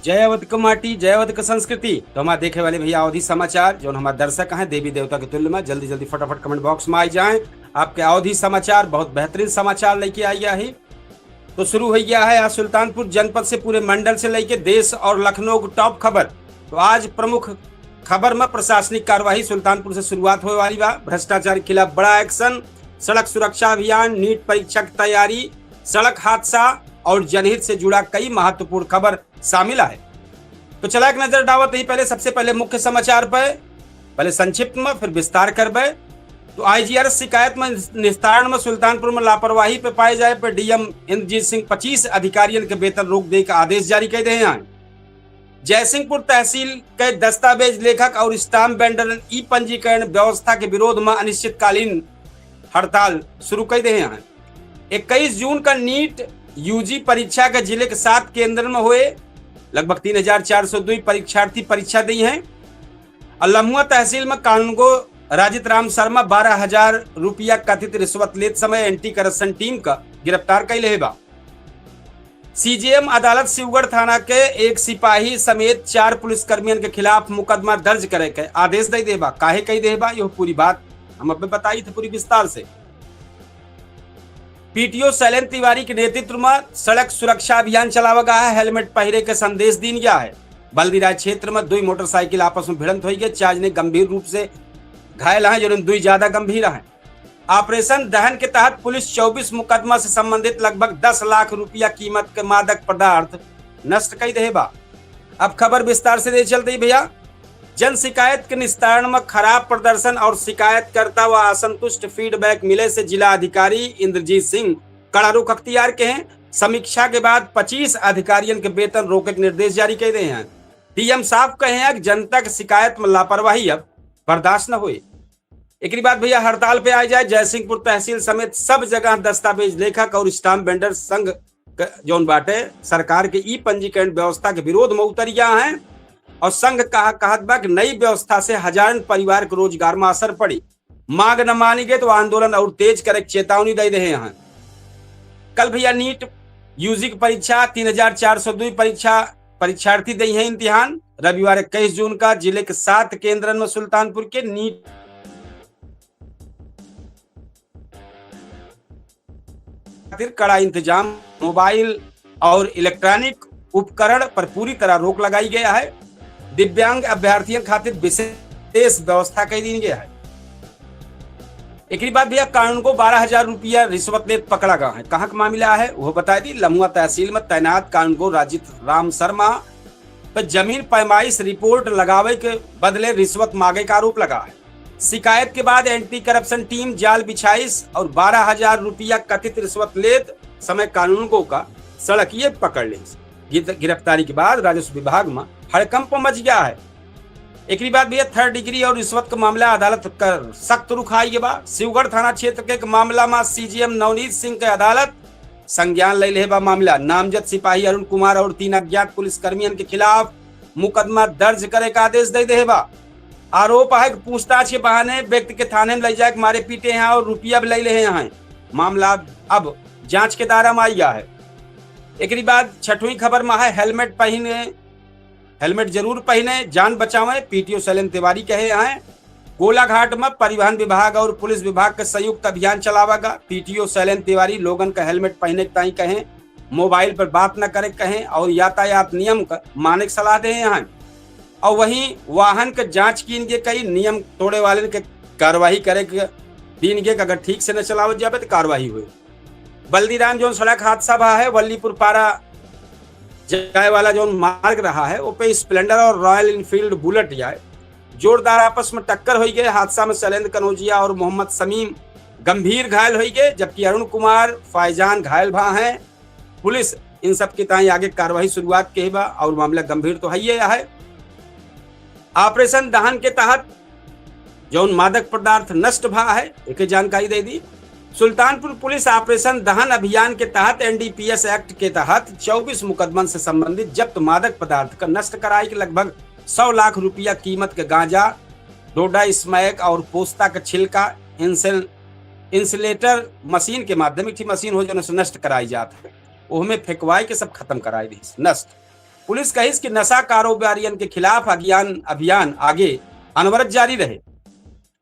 जय अवध क माटी, जय अवध क संस्कृति। तो हमारे देखे वाले भैया अवधि समाचार जो हमारे दर्शक हैं देवी देवता के तुल्य में, जल्दी जल्दी फटाफट कमेंट बॉक्स में आ जाएं। आपके अवधि समाचार बहुत बेहतरीन समाचार लेके आ गया है। तो शुरू हो गया है आज सुल्तानपुर जनपद से पूरे मंडल से लेके देश और लखनऊ की टॉप खबर। तो आज प्रमुख खबर में प्रशासनिक कार्यवाही सुल्तानपुर से शुरुआत होने वाली बा। भ्रष्टाचार के खिलाफ बड़ा एक्शन, सड़क सुरक्षा अभियान, नीट परीक्षा की तैयारी, सड़क हादसा और जनहित से जुड़ा कई महत्वपूर्ण खबर शामिल है। तो चला एक नजर डालते ही पहले सबसे पहले मुख्य समाचार पर, पहले संक्षिप्त में फिर विस्तार करबे। तो आईजीआर शिकायत में निस्तारण में सुल्तानपुर में लापरवाही पे पाए जाए पर डीएम इंद्रजीत सिंह 25 अधिकारियों के वेतन रोक दे का आदेश जारी कर दिए हैं। जयसिंहपुर तहसील के दस्तावेज लेखक और स्टाम्प वेंडर ई पंजीकरण व्यवस्था के विरोध में अनिश्चितकालीन हड़ताल शुरू कर दिए हैं। 21 जून का नीट यूजी परीक्षा के जिले के 7 केंद्र में हुए लगभग 3402 परीक्षार्थी परीक्षा दी हैं। और लम्हुआ तहसील में कानूनगो राजित राम शर्मा 12,000 रुपया कथित रिश्वत लेते समय एंटी करप्शन टीम का गिरफ्तार कर ले बा। सीजेएम अदालत शिवगढ़ थाना के एक सिपाही समेत 4 पुलिसकर्मियों के खिलाफ मुकदमा दर्ज करे के आदेश दे देबा। काहे कही देबा यह पूरी बात हम अपने बताई थी पूरी विस्तार से। पीटीओ शैलेंद्र तिवारी के नेतृत्व में सड़क सुरक्षा अभियान चलावा गया है। हेलमेट पहरे के संदेश दिया गया है। बल्दीराय क्षेत्र में 2 मोटरसाइकिल आपस में भिड़ंत हुई गई। 4 ने गंभीर रूप से घायल हैं, जो 2 ज्यादा गंभीर हैं। ऑपरेशन दहन के तहत पुलिस 24 मुकदमा से संबंधित लगभग 10 लाख रुपया कीमत के मादक पदार्थ नष्ट कर देबा। अब खबर विस्तार से दे चलते भैया। जन शिकायत के निस्तारण में खराब प्रदर्शन और शिकायतकर्ता व असंतुष्ट फीडबैक मिले से जिला अधिकारी इंद्रजीत सिंह कड़ा रुख अख्तियार के हैं। समीक्षा के बाद 25 अधिकारियों के वेतन रोके के निर्देश जारी कर दिए हैं। डीएम साहब कहे हैं कि जनता की शिकायत में लापरवाही अब बर्दाश्त न हुई। एक बात भैया हड़ताल पे आ जाए। जयसिंहपुर तहसील समेत सब जगह दस्तावेज लेखक और स्टाम्प वेंडर संघ जौन बाटे सरकार के ई पंजीकरण व्यवस्था के विरोध में उतर गया है। और संघ कहत बा कि नई व्यवस्था से हजारों परिवार के रोजगार में असर पड़ी। मांग न मानी गई तो आंदोलन और तेज करे चेतावनी दे रहे हैं। कल भैया नीट यूजी की परीक्षा 3402 परीक्षार्थी दी है इम्तिहान। रविवार 21 जून का जिले के 7 केंद्र में सुल्तानपुर के नीट कड़ा इंतजाम, मोबाइल और इलेक्ट्रॉनिक उपकरण पर पूरी तरह रोक लगाई गया है। दिव्यांग अभ्यर्थियों खातिर विशेष व्यवस्था कर दी गया है। एक बात भैया कानून को 12,000 रुपया रिश्वत लेते पकड़ा गया है। कहाँ का मामला है वो बता दी। लम्हुआ तहसील में तैनात कानून को राजित राम शर्मा पर जमीन पैमाइश रिपोर्ट लगावे के बदले रिश्वत मांगे का आरोप लगा है। शिकायत के बाद एंटी करप्शन टीम जाल बिछाइश और 12,000 रुपया कथित रिश्वत लेते समय कानून को का सड़किए पकड़ ली। गिरफ्तारी के बाद राजस्व विभाग में हड़कंप मच गया है। एक बात भैया 3rd डिग्री और रिश्वत का मामला अदालत कर सख्त रुख आई के बाद शिवगढ़ थाना क्षेत्र के मामला में सीजीएम नवनीत सिंह के अदालत संज्ञान ले लेबा। मामला नामजद सिपाही अरुण कुमार और 3 अज्ञात पुलिसकर्मियों के खिलाफ मुकदमा दर्ज करे का आदेश दे देबा। आरोप है कि पूछताछ के बहाने व्यक्ति के थाने में ले जाए मारे पीटे हैं और रुपया भी ले ले हैं। मामला अब जांच के दायरा में आ गया है। एक बाद 6वीं खबर में है हेलमेट जरूर पहने जान बचावे। पीटीओ शैलेंद्र तिवारी कहे हैं गोलाघाट में परिवहन विभाग और पुलिस विभाग का संयुक्त अभियान चलावेगा। पीटीओ शैलेंद्र तिवारी लोगन का हेलमेट पहने ताई कहें, मोबाइल पर बात न करे कहें और यातायात नियम का माने सलाह दे हैं। और वहीं वाहन के जांच की कई नियम तोड़े वाले के कार्रवाई करे दिन के अगर ठीक से न चलावत जाए तो कार्रवाई हुई। बल्दीराम जो सड़क हादसा भा है वल्लीपुर पारा जाए वाला जो मार्ग रहा है वो पे स्प्लेंडर और रॉयल इनफील्ड बुलेट जाए जोरदार आपस में टक्कर हो गए। हादसा में शैलेंद्र कनौजिया और मोहम्मद समीम गंभीर घायल हो गए, जबकि अरुण कुमार फैजान घायल भा हैं। पुलिस इन सब के ताई आगे कार्रवाई शुरुआत के बा और मामला गंभीर तो है। ऑपरेशन दहन के तहत जो मादक पदार्थ नष्ट भा है एक जानकारी दे दी। सुल्तानपुर पुलिस ऑपरेशन दहन अभियान के तहत एनडीपीएस एक्ट के तहत 24 मुकदमन से संबंधित जब्त मादक पदार्थ का नष्ट कराई के लगभग 100 लाख रुपया कीमत के गांजा, डोडा स्मैक और पोस्ता का छिलका इंसुलेटर मशीन के माध्यम एक मशीन हो जो नष्ट कराई जाता है। उसमें फेंकवाई के सब खत्म कराई दी नष्ट। पुलिस कहिस कि नशा कारोबारियन के खिलाफ अभियान आगे अनवरत जारी रहे।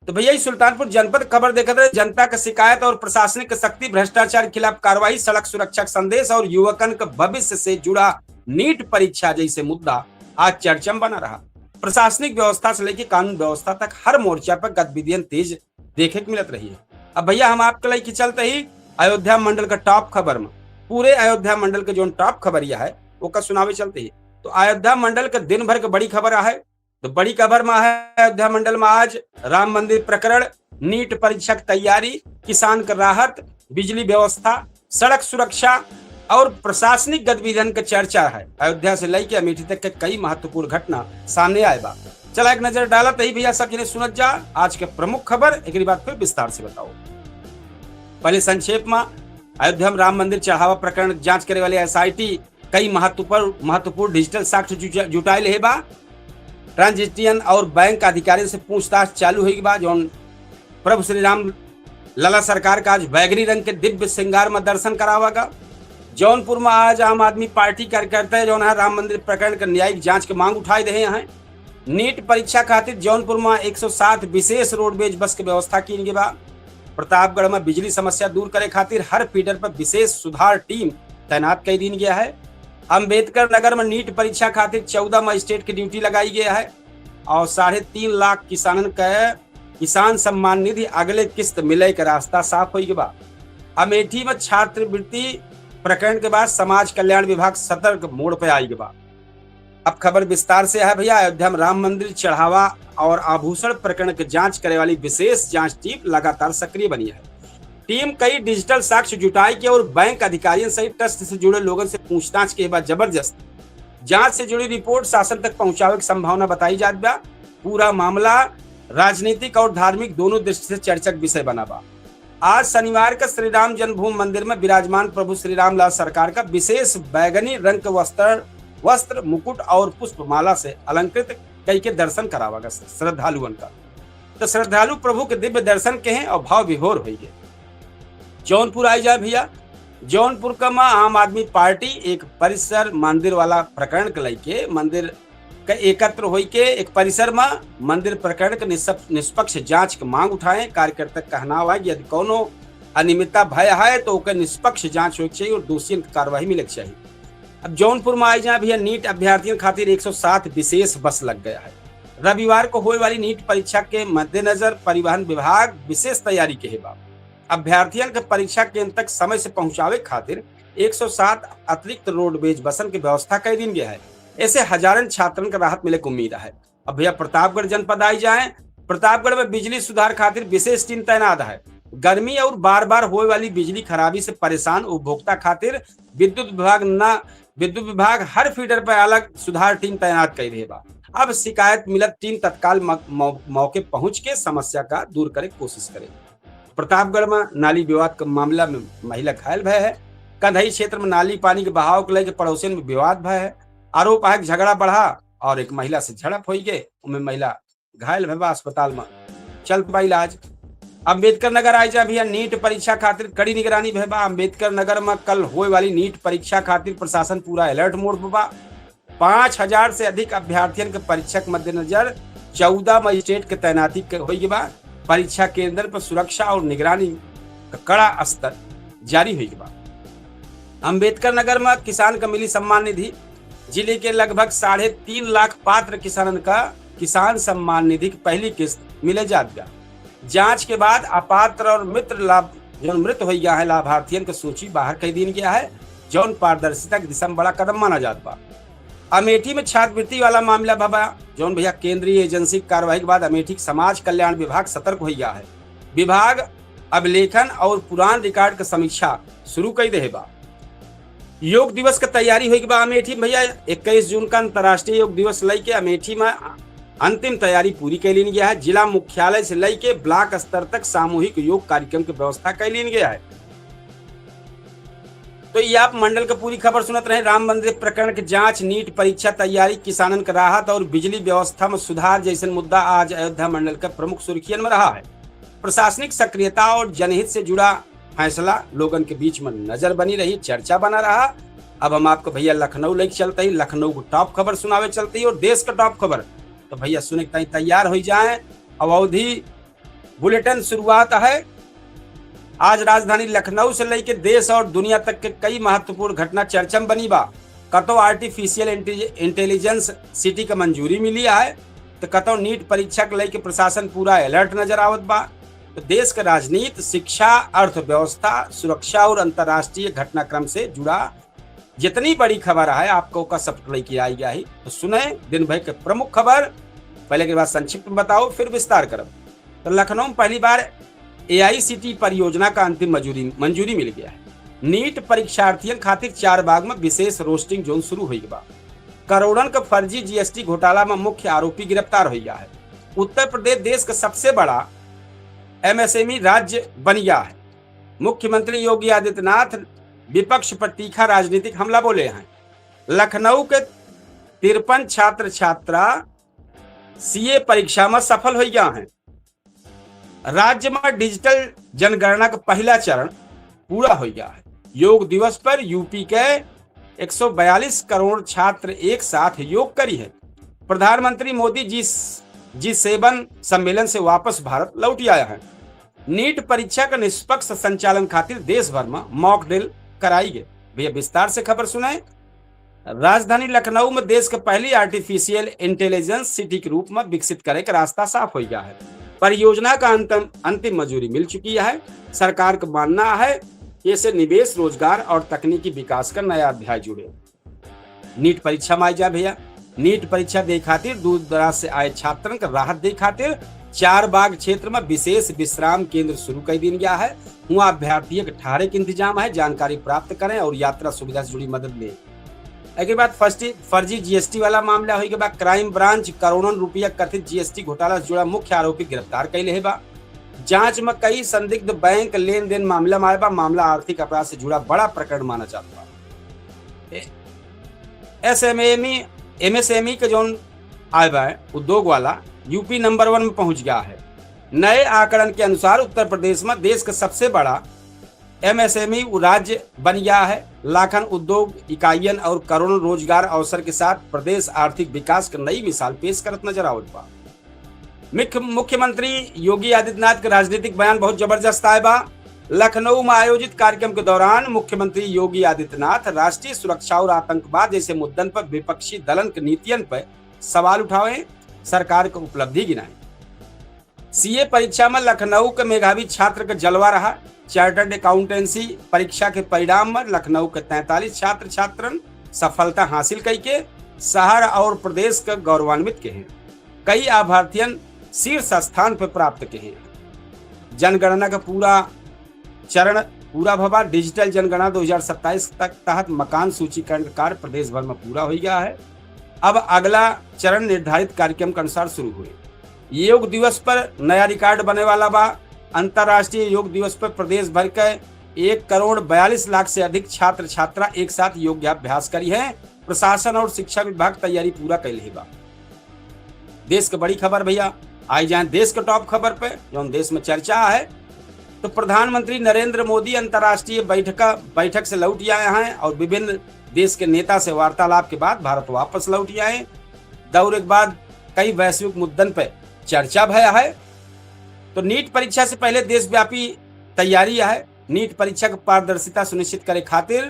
तो भैया सुल्तानपुर जनपद खबर देखते रहे, जनता का शिकायत और प्रशासनिक शक्ति, भ्रष्टाचार के खिलाफ कार्रवाई, सड़क सुरक्षा संदेश और युवकन का भविष्य से जुड़ा नीट परीक्षा जैसे मुद्दा आज चर्चा में बना रहा। प्रशासनिक व्यवस्था से लेकर कानून व्यवस्था तक हर मोर्चा पर गतिविधियां तेज देखे को मिलत रही है। अब भैया हम आपके लिए चलते ही अयोध्या मंडल का टॉप खबर में, पूरे अयोध्या मंडल के जो टॉप खबर यह है वो का सुनावे चलते ही। तो अयोध्या मंडल का दिन भर का बड़ी खबर है। तो बड़ी खबर में है अयोध्या मंडल में आज राम मंदिर प्रकरण, नीट परीक्षा की तैयारी, किसान का राहत, बिजली व्यवस्था, सड़क सुरक्षा और प्रशासनिक गतिविधियों की चर्चा है। अयोध्या से लेकर अमेठी तक के कई महत्वपूर्ण घटना सामने आए बा। चला एक नजर डाला तही भैया सब जिन्हें सुनत जा आज के प्रमुख खबर, एक बात फिर विस्तार से बताओ। पहले संक्षेप में अयोध्या में राम मंदिर चढ़ावा प्रकरण जांच करे वाले एसआईटी कई महत्वपूर्ण डिजिटल साक्ष्य जुटाइल है बा। ट्रांजिटियन और बैंक अधिकारियों से पूछताछ चालू हुई बा। जो प्रभु श्री राम लला सरकार का आज बैगनी रंग के दिव्य श्रृंगार में दर्शन करावागा। जौनपुर में आज आम आदमी पार्टी कार्यकर्ता जो है राम मंदिर प्रकरण का न्यायिक जांच की मांग उठाए रहे हैं। नीट परीक्षा खातिर जौनपुर में 107 विशेष रोडवेज बस की व्यवस्था की गई बा। प्रतापगढ़ में बिजली समस्या दूर करे खातिर हर फीडर पर विशेष सुधार टीम तैनात कर दी गया है। अंबेडकर नगर में नीट परीक्षा खातिर 14 मजिस्ट्रेट की ड्यूटी लगाई गया है और 3.5 लाख किसानन का किसान सम्मान निधि अगले किस्त मिले का रास्ता साफ हो गया। अमेठी में छात्रवृत्ति प्रकरण के बाद समाज कल्याण विभाग सतर्क मोड़ पर आई गया। अब खबर विस्तार से है भैया। अयोध्या में राम मंदिर चढ़ावा और आभूषण प्रकरण की जांच करे वाली विशेष जांच टीम लगातार सक्रिय बनी है। टीम कई डिजिटल साक्ष्य जुटाई के और बैंक अधिकारियों सहित ट्रस्ट से जुड़े लोगों से पूछताछ के बाद जबरदस्त जांच से जुड़ी रिपोर्ट शासन तक पहुंचावे की संभावना बताई जात बा। पूरा मामला राजनीतिक और धार्मिक दोनों दृष्टि से चर्चा का विषय बना बा। आज शनिवार का श्री राम जन्मभूमि मंदिर में विराजमान प्रभु श्री राम लाल सरकार का विशेष बैगनी रंग के वस्त्र मुकुट और पुष्पमाला से अलंकृत कई के दर्शन करावागा श्रद्धालुओं का। तो श्रद्धालु प्रभु के दिव्य दर्शन के हैं और भाव विभोर हुई है। जौनपुर आई जाए भैया। जौनपुर का मां आम आदमी पार्टी एक परिसर मंदिर वाला प्रकरण के लेके मंदिर का एकत्र हो के एक परिसर में मंदिर प्रकरण के निष्पक्ष जांच की मांग उठाए। कार्यकर्ता कहना हुआ कि यदि कोनो अनियमितता भय है तो निष्पक्ष जांच हो चाहिए और दोषियों की कार्रवाई मिले चाहिए। अब जौनपुर में आई जाए भैया। नीट अभ्यर्थियों खातिर 107 विशेष बस लग गया है। रविवार को होने वाली नीट परीक्षा के मद्देनजर परिवहन विभाग विशेष तैयारी के है। अभ्यर्थियों के परीक्षा केंद्र तक समय से पहुंचावे खातिर 107 अतिरिक्त रोडवेज बसन की व्यवस्था कर दी गया है। ऐसे हजारों छात्रों को राहत मिले की उम्मीद है। अब भैया प्रतापगढ़ जनपद आई जाए। प्रतापगढ़ में बिजली सुधार खातिर विशेष टीम तैनात है। गर्मी और बार बार होने वाली बिजली खराबी से परेशान उपभोक्ता खातिर विद्युत विभाग हर फीडर पर अलग सुधार टीम तैनात कर रही बा। अब शिकायत मिलत टीम तत्काल मौके पहुंच के समस्या का दूर करे कोशिश करे। प्रतापगढ़ में नाली विवाद के मामला में महिला घायल भय है। कंधई क्षेत्र में नाली पानी के बहाव को लेकर पड़ोसियों में विवाद भय है। आरोप है झगड़ा बढ़ा और एक महिला से झड़प हो गई, उनमें महिला घायल भय अस्पताल में चल पाई इलाज। अम्बेडकर नगर आई जा भैया। नीट परीक्षा खातिर कड़ी निगरानी भय बा। अम्बेडकर नगर में कल होने वाली नीट परीक्षा खातिर प्रशासन पूरा अलर्ट मोड पर बा। 5000 से अधिक अभ्यर्थियों के परीक्षा के मद्देनजर 14 मजिस्ट्रेट के तैनाती हुई बा। परीक्षा केंद्र पर सुरक्षा और निगरानी का कड़ा स्तर जारी हुई बा। अम्बेडकर नगर में किसान का मिली सम्मान निधि। जिले के लगभग 3.5 लाख पात्र किसानन का किसान सम्मान निधि की पहली किस्त मिले जात गया। जांच के बाद अपात्र और मृत हो गया है लाभार्थियों की सूची बाहर कर दी गया है। जौन पारदर्शिता की दिशा में बड़ा कदम माना जात बा। अमेठी में छात्रवृत्ति वाला मामला भबा। जौन भैया केंद्रीय एजेंसी की कार्रवाई के बाद अमेठी समाज कल्याण विभाग सतर्क हो गया है। विभाग अभिलेखन और पुरान रिकॉर्ड की समीक्षा शुरू कर दे बा। योग दिवस की तैयारी हुई बा अमेठी भैया। 21 जून का अंतर्राष्ट्रीय योग दिवस लेके अमेठी में अंतिम तैयारी पूरी कर ली गया है। जिला मुख्यालय से लेके ब्लॉक स्तर तक सामूहिक योग कार्यक्रम की व्यवस्था कर ली गया है। तो ये आप मंडल का पूरी खबर सुनत रहे। राम मंदिर प्रकरण की जांच, नीट परीक्षा तैयारी, किसानन का राहत और बिजली व्यवस्था में सुधार जैसे मुद्दा आज अयोध्या मंडल का प्रमुख सुर्खियन में रहा है। प्रशासनिक सक्रियता और जनहित से जुड़ा फैसला लोगों के बीच में नजर बनी रही, चर्चा बना रहा। अब हम आपको भैया लखनऊ लेके चलते ही, लखनऊ को टॉप खबर सुनावे चलते ही और देश का टॉप खबर। तो भैया सुने कहीं तैयार हो जाए। अवधि बुलेटिन शुरुआत है। आज राजधानी लखनऊ से लेकर देश और दुनिया तक के कई महत्वपूर्ण घटना चर्चा में बनी बा। कतो आर्टिफिशियल इंटेलिजेंस सिटी का मंजूरी मिली है, तो कतो नीट परीक्षा के लेके प्रशासन पूरा अलर्ट नजर आवत बा। तो देश का राजनीति, शिक्षा, अर्थव्यवस्था, सुरक्षा और अंतर्राष्ट्रीय घटनाक्रम से जुड़ा जितनी बड़ी खबर है आपको का सब लेके आई गया है। तो सुने दिन भर के प्रमुख खबर। पहले के बाद संक्षिप्त में बताओ, फिर विस्तार करब। तो लखनऊ में पहली बार AICT परियोजना का अंतिम मंजूरी मिल गया है। नीट परीक्षार्थियों खातिर 4 बाग में विशेष रोस्टिंग जोन शुरू हुई बा। करोड़न का फर्जी GST घोटाला में मुख्य आरोपी गिरफ्तार हो गया है। उत्तर प्रदेश देश का सबसे बड़ा MSME राज्य बन गया है। मुख्यमंत्री योगी आदित्यनाथ विपक्ष पर तीखा राजनीतिक हमला बोले हैं। लखनऊ के 53 छात्र छात्रा CA परीक्षा में सफल हो गया है। राज्य में डिजिटल जनगणना का पहला चरण पूरा हो गया है। योग दिवस पर यूपी के 142 करोड़ छात्र एक साथ योग करी है। प्रधानमंत्री मोदी G7 सम्मेलन से वापस भारत लौट आया है। नीट परीक्षा का निष्पक्ष संचालन खातिर देश भर में मॉक ड्रिल कराई गई। भैया विस्तार से खबर सुनाए। राजधानी लखनऊ में देश के पहली आर्टिफिशियल इंटेलिजेंस सिटी के रूप में विकसित करे का रास्ता साफ हो गया है। परियोजना का अंतिम मंजूरी मिल चुकी है। सरकार का मानना है कि इससे निवेश, रोजगार और तकनीकी विकास का नया अध्याय जुड़े। नीट परीक्षा में आई जा भैया। नीट परीक्षा दे खातिर दूर दराज से आए छात्रन का राहत दे खातिर 4 बाग क्षेत्र में विशेष विश्राम केंद्र शुरू कर दिया गया है। वहाँ अभ्यर्थियों के ठहरे के इंतजाम है, जानकारी प्राप्त करें और यात्रा सुविधा से जुड़ी मदद लें। एक बात फर्जी GST वाला मामला हुई के बाद क्राइम ब्रांच करोड़ों रुपया कथित GST घोटाला से जुड़ा मुख्य आरोपी गिरफ्तार कैले है बा। जांच में कई संदिग्ध बैंक लेन देन मामला में आए बा। मामला आर्थिक अपराध से जुड़ा बड़ा प्रकरण माना जाता है। MSME का जो आए बा उद्योग वाला यूपी नंबर 1 में पहुंच गया है। नए आंकड़न के अनुसार उत्तर प्रदेश में देश का सबसे बड़ा MSME राज्य बन गया है। लाखन उद्योग इकाइयन और करोड़ों रोजगार अवसर के साथ प्रदेश आर्थिक विकास की नई मिसाल पेश करत नजर आवत बा। मुख्यमंत्री योगी आदित्यनाथ के राजनीतिक बयान बहुत जबरदस्त आए बा। लखनऊ में आयोजित कार्यक्रम के दौरान मुख्यमंत्री योगी आदित्यनाथ राष्ट्रीय सुरक्षा और आतंकवाद जैसे मुद्दन पर विपक्षी दलन की नीतियन पर सवाल उठाए, सरकार की उपलब्धि गिनाई। CA परीक्षा में लखनऊ के मेधावी छात्र का जलवा रहा। चार्टर्ड अकाउंटेंसी परीक्षा के परिणाम में लखनऊ के 43 छात्र छात्रन सफलता हासिल करके शहर और प्रदेश का गौरवान्वित के हैं। कई अभ्यर्थियन शीर्ष स्थान पर प्राप्त के हैं। जनगणना का पूरा चरण पूरा भवा। डिजिटल जनगणना 2027 तक तहत मकान सूचीकरण का कार्य प्रदेश भर में पूरा हो गया है। अब अगला चरण निर्धारित कार्यक्रम के अनुसार शुरू हुए। योग दिवस पर नया रिकॉर्ड बने वाला बा। अंतर्राष्ट्रीय योग दिवस पर प्रदेश भर के 1,42,00,000 से अधिक छात्र छात्रा एक साथ योगाभ्यास करी है। प्रशासन और शिक्षा विभाग तैयारी पूरा कर ली बा। देश की बड़ी खबर भैया आई जाए देश के टॉप खबर पे जो देश में चर्चा है। तो प्रधानमंत्री नरेंद्र मोदी अंतर्राष्ट्रीय बैठक से लौट आए हैं और विभिन्न देश के नेता से वार्तालाप के बाद भारत वापस लौट आए। दौरे के बाद कई वैश्विक मुद्दन पर चर्चा भया है। तो नीट परीक्षा से पहले देशव्यापी तैयारी है। नीट परीक्षा की पारदर्शिता सुनिश्चित करे खातिर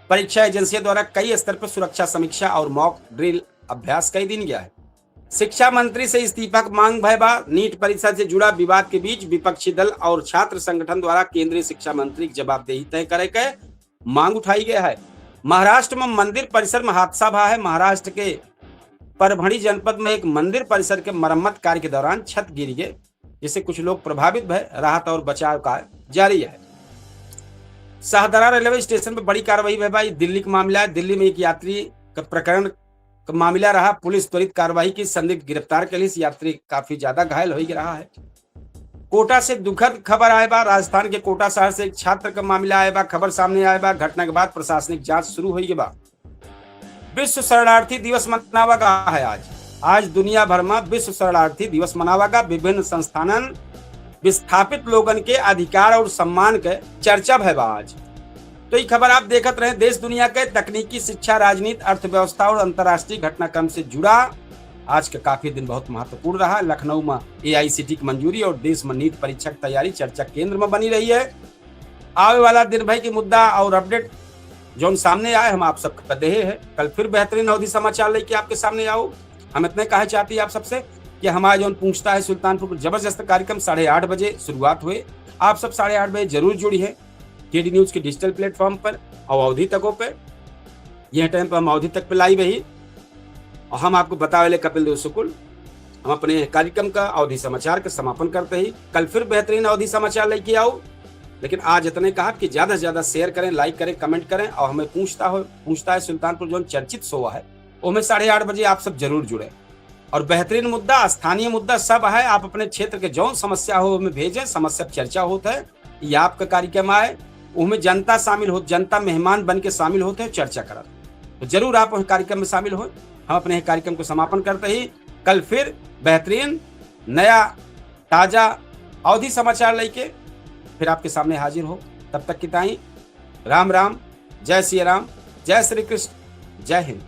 परीक्षा एजेंसियों द्वारा कई स्तर पर सुरक्षा समीक्षा और मॉक ड्रिल अभ्यास कई दिन गया है। शिक्षा मंत्री से इस्तीफा की मांग भय बा। नीट परीक्षा से जुड़ा विवाद के बीच विपक्षी दल और छात्र संगठन द्वारा केंद्रीय शिक्षा मंत्री की जवाबदेही तय करे के मांग उठाई गई है। महाराष्ट्र में मंदिर परिसर में हादसा भा है। महाराष्ट्र के परभणी जनपद में एक मंदिर परिसर के मरम्मत कार्य के दौरान छत गिर गए, जिससे कुछ लोग प्रभावित भय। राहत और बचाव कार्य जारी है। शाहदरा रेलवे स्टेशन पर बड़ी कार्रवाई है भाई। दिल्ली का मामला है। दिल्ली में एक यात्री का प्रकरण का मामला रहा। पुलिस त्वरित कार्रवाई की, संदिग्ध गिरफ्तार के लिए यात्री काफी ज्यादा घायल हो रहा है। कोटा से दुखद खबर आए बा। राजस्थान के कोटा शहर से एक छात्र का मामला आए बा। खबर सामने आए बा। घटना के बाद प्रशासनिक जांच शुरू हुई बा। विश्व शरणार्थी दिवस मनावा गा है आज दुनिया भर में विश्व शरणार्थी दिवस मनावागा। विभिन्न संस्थानन विस्थापित लोगन के अधिकार और सम्मान के चर्चा भय बा आज। तो ये खबर आप देखते रहे देश दुनिया के तकनीकी, शिक्षा, राजनीति, अर्थव्यवस्था और अंतर्राष्ट्रीय घटनाक्रम से जुड़ा आज का काफी दिन बहुत महत्वपूर्ण रहा। लखनऊ में AICTE की मंजूरी और देश में नीट परीक्षा की तैयारी चर्चा केंद्र में बनी रही है। आवे वाला दिन भर की मुद्दा और अपडेट जो सामने आए हम आप सबको दे है। कल फिर बेहतरीन अवधि समाचार लेके आपके सामने आओ। हम इतने कहे चाहते हैं आप सबसे कि हमारा जो पूछता है सुल्तानपुर जबरदस्त कार्यक्रम 8:30 बजे शुरुआत हुए। आप सब 8:30 बजे जरूर जुड़ी है KD न्यूज के डिजिटल प्लेटफॉर्म पर और अवधि तकों पे। यह टाइम पर हम अवधि तक पे लाइव ही और हम आपको बतावे कपिल देव शुक्ल। हम अपने कार्यक्रम का अवधि समाचार का समापन करते ही कल फिर बेहतरीन अवधि समाचार लेके आओ। लेकिन आज इतने कहा कि ज्यादा से ज्यादा शेयर करें, लाइक करें, कमेंट करें और हमें पूछता है सुल्तानपुर जो चर्चित शो है उसमें 8:30 बजे आप सब जरूर जुड़े। और बेहतरीन मुद्दा, स्थानीय मुद्दा सब है। आप अपने क्षेत्र के जो समस्या हो उसमें भेजें, समस्या चर्चा होता है। ये आपका कार्यक्रम आए उसमें जनता शामिल हो, जनता मेहमान बन के शामिल होते हैं, चर्चा करा। तो जरूर आप उस कार्यक्रम में शामिल हो। हम अपने कार्यक्रम को समापन करते ही कल फिर बेहतरीन नया ताजा अवधि समाचार लेके फिर आपके सामने हाजिर हो। तब तक की ताई राम राम, जय श्री राम, जय श्री कृष्ण, जय हिंद।